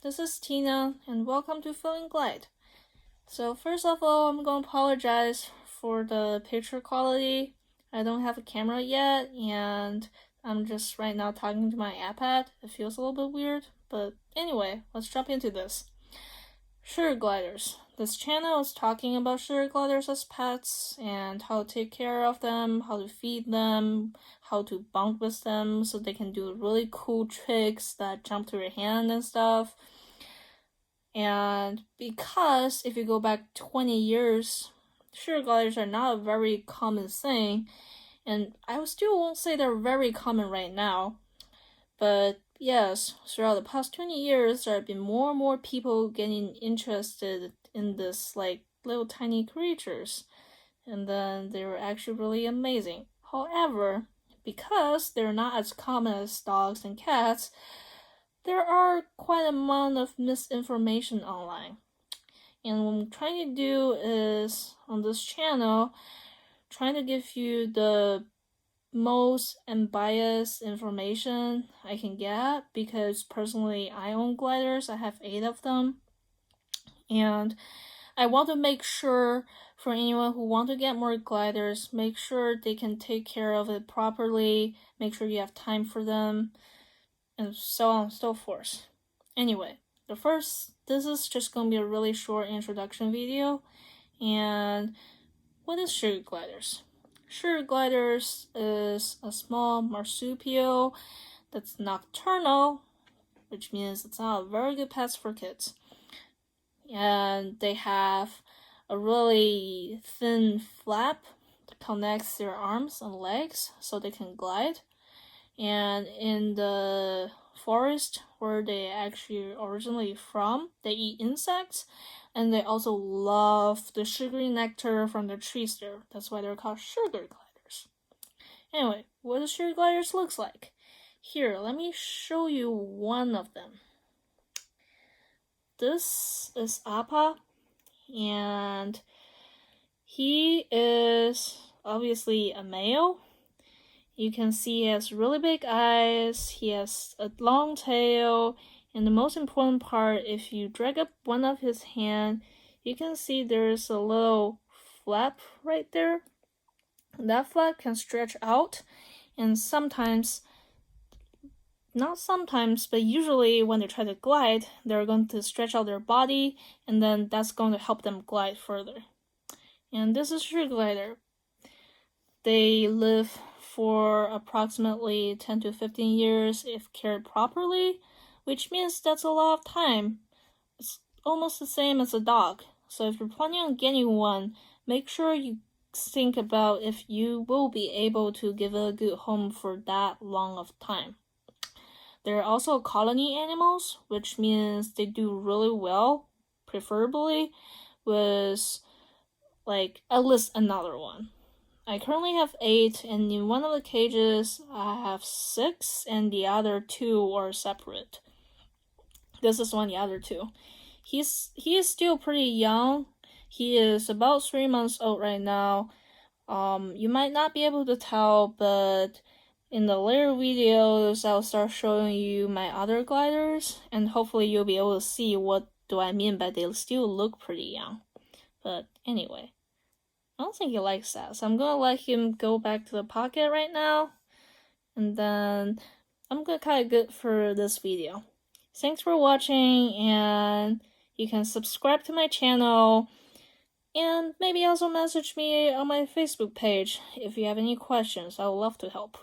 this is Tina, and welcome to Feelin Glide. So first of all, I'm going to apologize for the picture quality. I don't have a camera yet, and I'm just right now talking to my iPad. It feels a little bit weird, but anyway, let's jump into this. Sugar gliders. This channel is talking about sugar gliders as pets and how to take care of them, how to feed them, how to bond with them so they can do really cool tricks that jump to your hand and stuff. And because if you go back 20 years, sugar gliders are not a very common thing, and I still won't say they're very common right now, but yes, throughout the past 20 years, there have been more and more people getting interested in this little tiny creatures, and then they were actually really amazing. However, because they're not as common as dogs and cats, there are quite an amount of misinformation online. And what I'm trying to do is, on this channel, trying to give you the most unbiased information I can get, because personally I own gliders. I have 8 of them, and I want to make sure for anyone who want to get more gliders, make sure they can take care of it properly, make sure you have time for them, and so on and so forth. Anyway, this is just going to be a really short introduction video. And what is sugar gliders? Sugar gliders is a small marsupial that's nocturnal, which means it's not a very good pet for kids. And they have a really thin flap that connects their arms and legs so they can glide. And in the forest where they actually originally from, they eat insects, and they also love the sugary nectar from the trees there. That's why they're called sugar gliders. Anyway, what do sugar gliders looks like? Here, let me show you one of them. This is Appa, and he is obviously a male. You can see he has really big eyes, he has a long tail, and the most important part, if you drag up one of his hand, you can see there's a little flap right there. That flap can stretch out, and but usually when they try to glide, they're going to stretch out their body, and then that's going to help them glide further. And this is sugar glider. They live for approximately 10 to 15 years if cared properly, which means that's a lot of time. It's almost the same as a dog. So if you're planning on getting one, make sure you think about if you will be able to give it a good home for that long of time. They're also colony animals, which means they do really well, preferably with at least another one. I currently have 8, and in one of the cages I have 6, and the other 2 are separate. This is one of the other 2. He is still pretty young. He is about 3 months old right now. You might not be able to tell, but in the later videos I'll start showing you my other gliders, and hopefully you'll be able to see what do I mean by they still look pretty young. But anyway, I don't think he likes that, so I'm gonna let him go back to the pocket right now, and then I'm gonna call it good for this video. Thanks for watching, and you can subscribe to my channel, and maybe also message me on my Facebook page if you have any questions. I would love to help.